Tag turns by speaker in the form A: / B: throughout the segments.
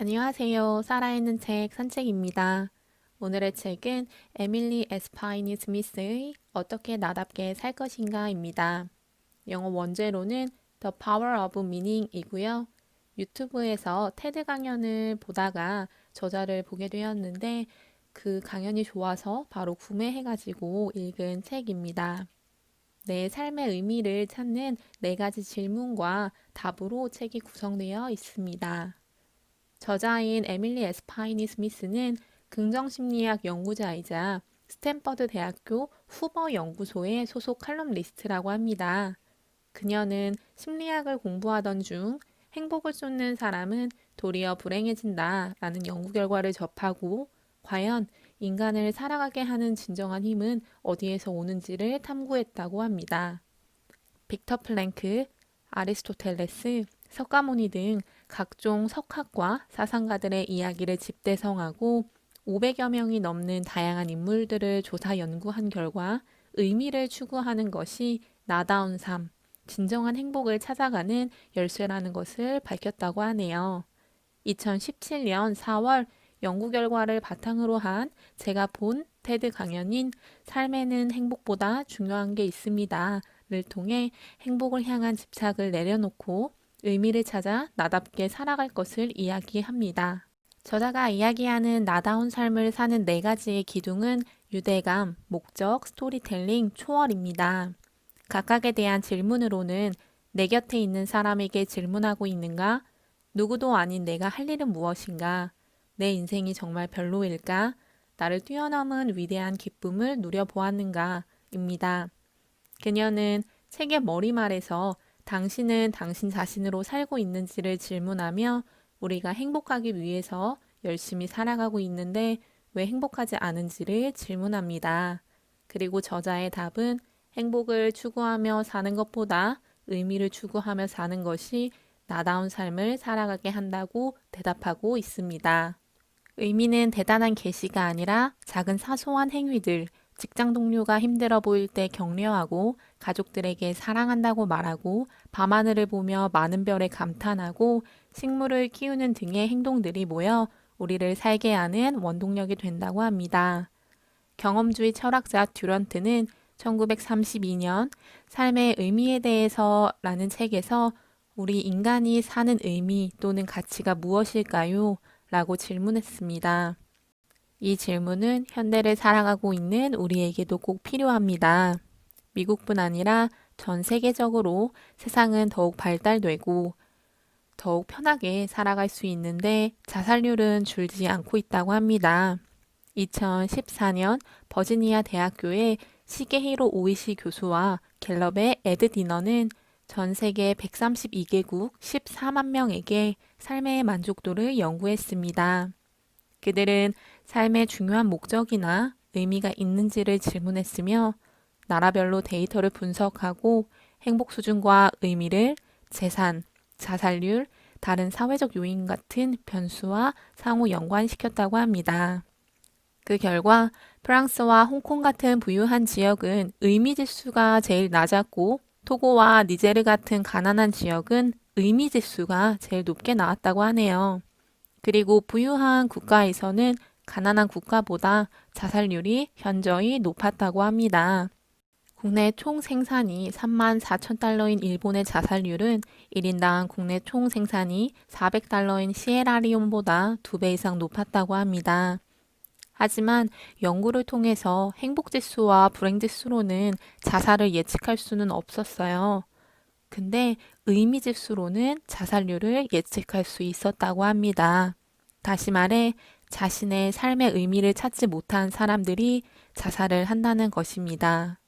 A: 안녕하세요. 살아있는 책 산책입니다. 오늘의 책은 에밀리 에스파이니 스미스의 어떻게 나답게 살 것인가입니다. 영어 원제로는 The Power of Meaning이고요. 유튜브에서 테드 강연을 보다가 저자를 보게 되었는데 그 강연이 좋아서 바로 구매해가지고 읽은 책입니다. 내 삶의 의미를 찾는 4가지 질문과 답으로 책이 구성되어 있습니다. 저자인 에밀리 에스파이니 스미스는 긍정심리학 연구자이자 스탠퍼드 대학교 후버 연구소의 소속 칼럼니스트라고 합니다. 그녀는 심리학을 공부하던 중 행복을 쫓는 사람은 도리어 불행해진다 라는 연구 결과를 접하고 과연 인간을 살아가게 하는 진정한 힘은 어디에서 오는지를 탐구했다고 합니다. 빅터 플랭크, 아리스토텔레스, 석가모니 등 각종 석학과 사상가들의 이야기를 집대성하고 500여 명이 넘는 다양한 인물들을 조사 연구한 결과 의미를 추구하는 것이 나다운 삶, 진정한 행복을 찾아가는 열쇠라는 것을 밝혔다고 하네요. 2017년 4월 연구 결과를 바탕으로 한 제가 본 테드 강연인 삶에는 행복보다 중요한 게 있습니다. 를 통해 행복을 향한 집착을 내려놓고 의미를 찾아 나답게 살아갈 것을 이야기합니다. 저자가 이야기하는 나다운 삶을 사는 4가지의 기둥은 유대감, 목적, 스토리텔링, 초월입니다. 각각에 대한 질문으로는 내 곁에 있는 사람에게 질문하고 있는가? 누구도 아닌 내가 할 일은 무엇인가? 내 인생이 정말 별로일까? 나를 뛰어넘은 위대한 기쁨을 누려보았는가? 입니다. 그녀는 책의 머리말에서 당신은 당신 자신으로 살고 있는지를 질문하며 우리가 행복하기 위해서 열심히 살아가고 있는데 왜 행복하지 않은지를 질문합니다. 그리고 저자의 답은 행복을 추구하며 사는 것보다 의미를 추구하며 사는 것이 나다운 삶을 살아가게 한다고 대답하고 있습니다. 의미는 대단한 계시가 아니라 작은 사소한 행위들, 직장 동료가 힘들어 보일 때 격려하고 가족들에게 사랑한다고 말하고 밤하늘을 보며 많은 별에 감탄하고 식물을 키우는 등의 행동들이 모여 우리를 살게 하는 원동력이 된다고 합니다. 경험주의 철학자 듀런트는 1932년 삶의 의미에 대해서라는 책에서 우리 인간이 사는 의미 또는 가치가 무엇일까요? 라고 질문했습니다. 이 질문은 현대를 살아가고 있는 우리에게도 꼭 필요합니다. 미국뿐 아니라 전 세계적으로 세상은 더욱 발달되고 더욱 편하게 살아갈 수 있는데 자살률은 줄지 않고 있다고 합니다. 2014년 버지니아 대학교의 시게히로 오이시 교수와 갤럽의 에드 디너는 전 세계 132개국 14만 명에게 삶의 만족도를 연구했습니다. 그들은 삶의 중요한 목적이나 의미가 있는지를 질문했으며 나라별로 데이터를 분석하고 행복 수준과 의미를 재산, 자살률, 다른 사회적 요인 같은 변수와 상호 연관시켰다고 합니다. 그 결과 프랑스와 홍콩 같은 부유한 지역은 의미 지수가 제일 낮았고 토고와 니제르 같은 가난한 지역은 의미 지수가 제일 높게 나왔다고 하네요. 그리고 부유한 국가에서는 가난한 국가보다 자살률이 현저히 높았다고 합니다. 국내 총 생산이 3만 4천 달러인 일본의 자살률은 1인당 국내 총 생산이 400달러인 시에라리온보다 2배 이상 높았다고 합니다. 하지만 연구를 통해서 행복지수와 불행지수로는 자살을 예측할 수는 없었어요. 근데 의미지수로는 자살률을 예측할 수 있었다고 합니다. 다시 말해 자신의 삶의 의미를 찾지 못한 사람들이 자살을 한다는 것입니다.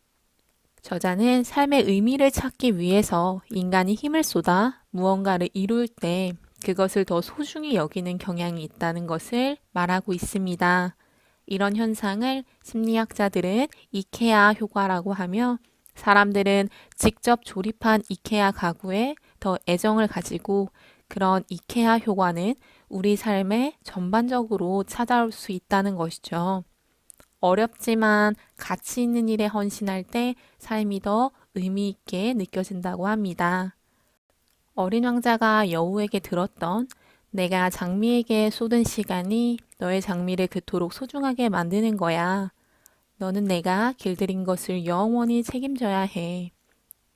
A: 저자는 삶의 의미를 찾기 위해서 인간이 힘을 쏟아 무언가를 이룰 때 그것을 더 소중히 여기는 경향이 있다는 것을 말하고 있습니다. 이런 현상을 심리학자들은 이케아 효과라고 하며 사람들은 직접 조립한 이케아 가구에 더 애정을 가지고 그런 이케아 효과는 우리 삶에 전반적으로 찾아올 수 있다는 것이죠. 어렵지만 가치 있는 일에 헌신할 때 삶이 더 의미 있게 느껴진다고 합니다. 어린 왕자가 여우에게 들었던 내가 장미에게 쏟은 시간이 너의 장미를 그토록 소중하게 만드는 거야. 너는 내가 길들인 것을 영원히 책임져야 해.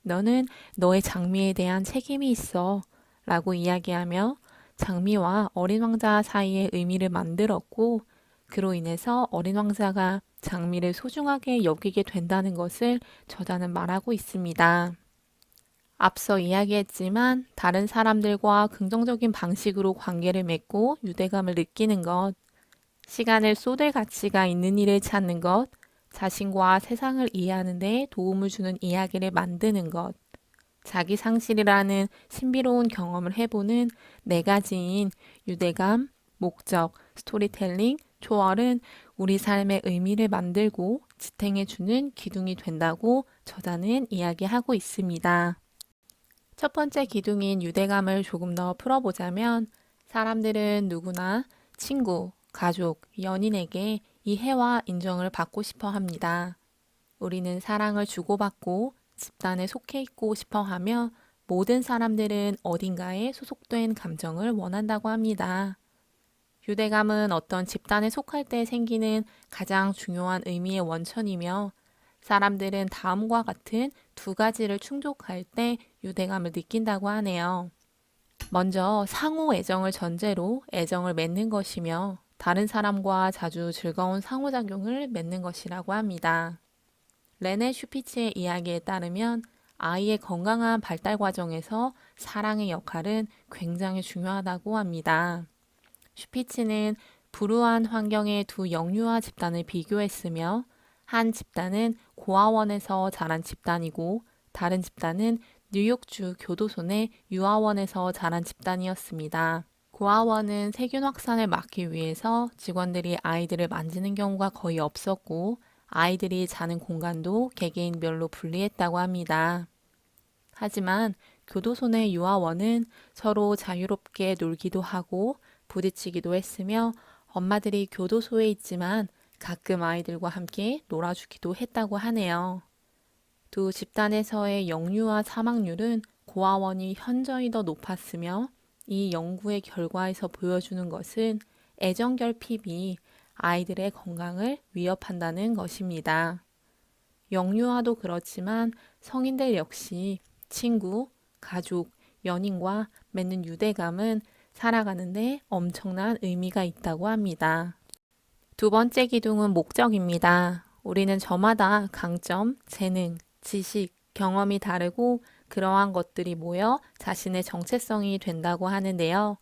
A: 너는 너의 장미에 대한 책임이 있어. 라고 이야기하며 장미와 어린 왕자 사이의 의미를 만들었고, 그로 인해서 어린 왕자가 장미를 소중하게 여기게 된다는 것을 저자는 말하고 있습니다. 앞서 이야기했지만 다른 사람들과 긍정적인 방식으로 관계를 맺고 유대감을 느끼는 것, 시간을 쏟을 가치가 있는 일을 찾는 것, 자신과 세상을 이해하는 데 도움을 주는 이야기를 만드는 것, 자기 상실이라는 신비로운 경험을 해보는 네 가지인 유대감, 목적, 스토리텔링, 초월은 우리 삶의 의미를 만들고 지탱해주는 기둥이 된다고 저자는 이야기하고 있습니다. 첫 번째 기둥인 유대감을 조금 더 풀어보자면 사람들은 누구나 친구, 가족, 연인에게 이해와 인정을 받고 싶어 합니다. 우리는 사랑을 주고받고 집단에 속해 있고 싶어 하며 모든 사람들은 어딘가에 소속된 감정을 원한다고 합니다. 유대감은 어떤 집단에 속할 때 생기는 가장 중요한 의미의 원천이며 사람들은 다음과 같은 두 가지를 충족할 때 유대감을 느낀다고 하네요. 먼저 상호 애정을 전제로 애정을 맺는 것이며 다른 사람과 자주 즐거운 상호작용을 맺는 것이라고 합니다. 레네 슈피츠의 이야기에 따르면 아이의 건강한 발달 과정에서 사랑의 역할은 굉장히 중요하다고 합니다. 슈피츠는 불우한 환경의 두 영유아 집단을 비교했으며 한 집단은 고아원에서 자란 집단이고 다른 집단은 뉴욕주 교도소 내 유아원에서 자란 집단이었습니다. 고아원은 세균 확산을 막기 위해서 직원들이 아이들을 만지는 경우가 거의 없었고 아이들이 자는 공간도 개개인별로 분리했다고 합니다. 하지만 교도소 내 유아원은 서로 자유롭게 놀기도 하고 부딪히기도 했으며 엄마들이 교도소에 있지만 가끔 아이들과 함께 놀아주기도 했다고 하네요. 두 집단에서의 영유아 사망률은 고아원이 현저히 더 높았으며 이 연구의 결과에서 보여주는 것은 애정 결핍이 아이들의 건강을 위협한다는 것입니다. 영유아도 그렇지만 성인들 역시 친구, 가족, 연인과 맺는 유대감은 살아가는데 엄청난 의미가 있다고 합니다. 두 번째 기둥은 목적입니다. 우리는 저마다 강점, 재능, 지식, 경험이 다르고 그러한 것들이 모여 자신의 정체성이 된다고 하는데요.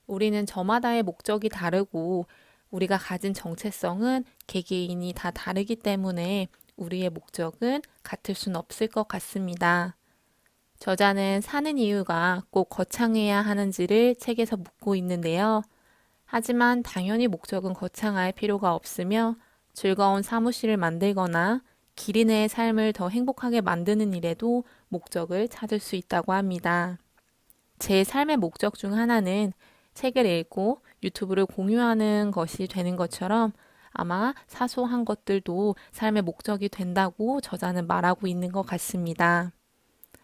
A: 우리는 저마다의 목적이 다르고 우리가 가진 정체성은 개개인이 다 다르기 때문에 우리의 목적은 같을 순 없을 것 같습니다. 저자는 사는 이유가 꼭 거창해야 하는지를 책에서 묻고 있는데요. 하지만 당연히 목적은 거창할 필요가 없으며 즐거운 사무실을 만들거나 기린의 삶을 더 행복하게 만드는 일에도 목적을 찾을 수 있다고 합니다. 제 삶의 목적 중 하나는 책을 읽고 유튜브를 공유하는 것이 되는 것처럼 아마 사소한 것들도 삶의 목적이 된다고 저자는 말하고 있는 것 같습니다.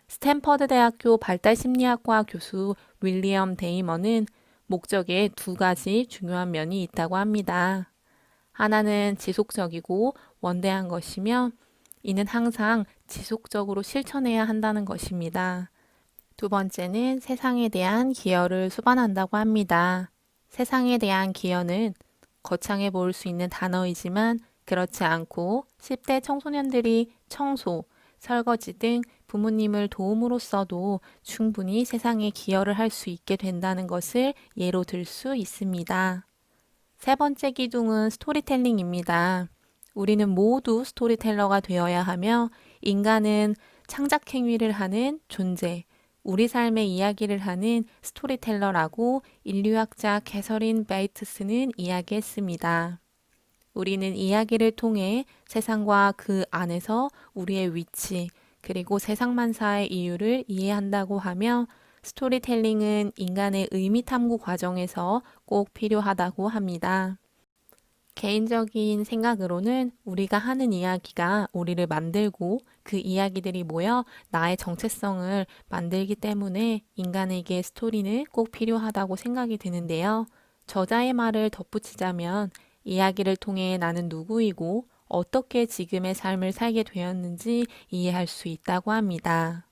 A: 스탠퍼드 대학교 발달심리학과 교수 윌리엄 데이먼은 목적에 두 가지 중요한 면이 있다고 합니다. 하나는 지속적이고 원대한 것이며 이는 항상 지속적으로 실천해야 한다는 것입니다. 두 번째는 세상에 대한 기여를 수반한다고 합니다. 세상에 대한 기여는 거창해 보일 수 있는 단어이지만 그렇지 않고 10대 청소년들이 청소, 설거지 등 부모님을 도움으로써도 충분히 세상에 기여를 할 수 있게 된다는 것을 예로 들 수 있습니다. 세 번째 기둥은 스토리텔링입니다. 우리는 모두 스토리텔러가 되어야 하며 인간은 창작 행위를 하는 존재, 우리 삶의 이야기를 하는 스토리텔러라고 인류학자 캐서린 베이트스는 이야기했습니다. 우리는 이야기를 통해 세상과 그 안에서 우리의 위치, 그리고 세상만사의 이유를 이해한다고 하며 스토리텔링은 인간의 의미 탐구 과정에서 꼭 필요하다고 합니다. 개인적인 생각으로는 우리가 하는 이야기가 우리를 만들고 그 이야기들이 모여 나의 정체성을 만들기 때문에 인간에게 스토리는 꼭 필요하다고 생각이 드는데요. 저자의 말을 덧붙이자면 이야기를 통해 나는 누구이고 어떻게 지금의 삶을 살게 되었는지 이해할 수 있다고 합니다.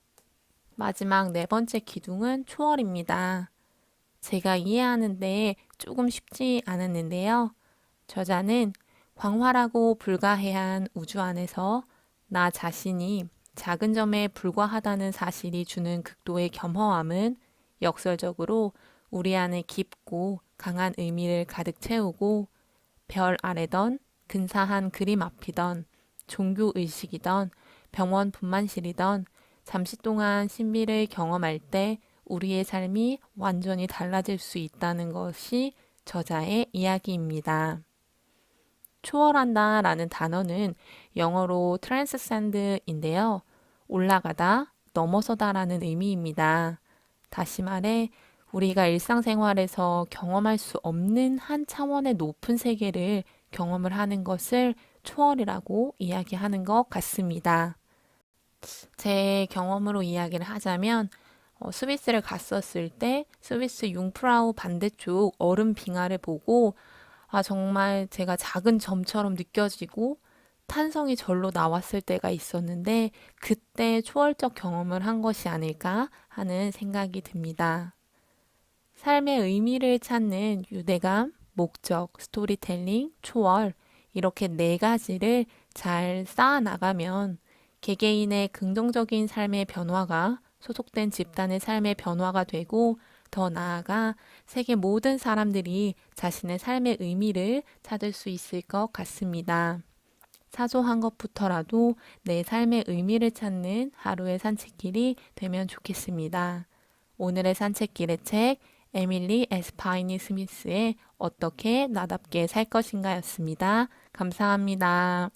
A: 마지막 네 번째 기둥은 초월입니다. 제가 이해하는데 조금 쉽지 않았는데요. 저자는 광활하고 불가해한 우주 안에서 나 자신이 작은 점에 불과하다는 사실이 주는 극도의 겸허함은 역설적으로 우리 안에 깊고 강한 의미를 가득 채우고 별 아래던 근사한 그림 앞이던 종교 의식이던 병원 분만실이던 잠시 동안 신비를 경험할 때 우리의 삶이 완전히 달라질 수 있다는 것이 저자의 이야기입니다. 초월한다 라는 단어는 영어로 transcend인데요. 올라가다, 넘어서다 라는 의미입니다. 다시 말해, 우리가 일상생활에서 경험할 수 없는 한 차원의 높은 세계를 경험을 하는 것을 초월이라고 이야기하는 것 같습니다. 제 경험으로 이야기를 하자면, 스위스를 갔었을 때 스위스 융프라우 반대쪽 얼음 빙하를 보고 정말 제가 작은 점처럼 느껴지고 탄성이 절로 나왔을 때가 있었는데 그때 초월적 경험을 한 것이 아닐까 하는 생각이 듭니다. 삶의 의미를 찾는 유대감, 목적, 스토리텔링, 초월 이렇게 네 가지를 잘 쌓아 나가면 개개인의 긍정적인 삶의 변화가 소속된 집단의 삶의 변화가 되고 더 나아가 세계 모든 사람들이 자신의 삶의 의미를 찾을 수 있을 것 같습니다. 사소한 것부터라도 내 삶의 의미를 찾는 하루의 산책길이 되면 좋겠습니다. 오늘의 산책길의 책, 에밀리 에스파이니 스미스의 어떻게 나답게 살 것인가였습니다. 감사합니다.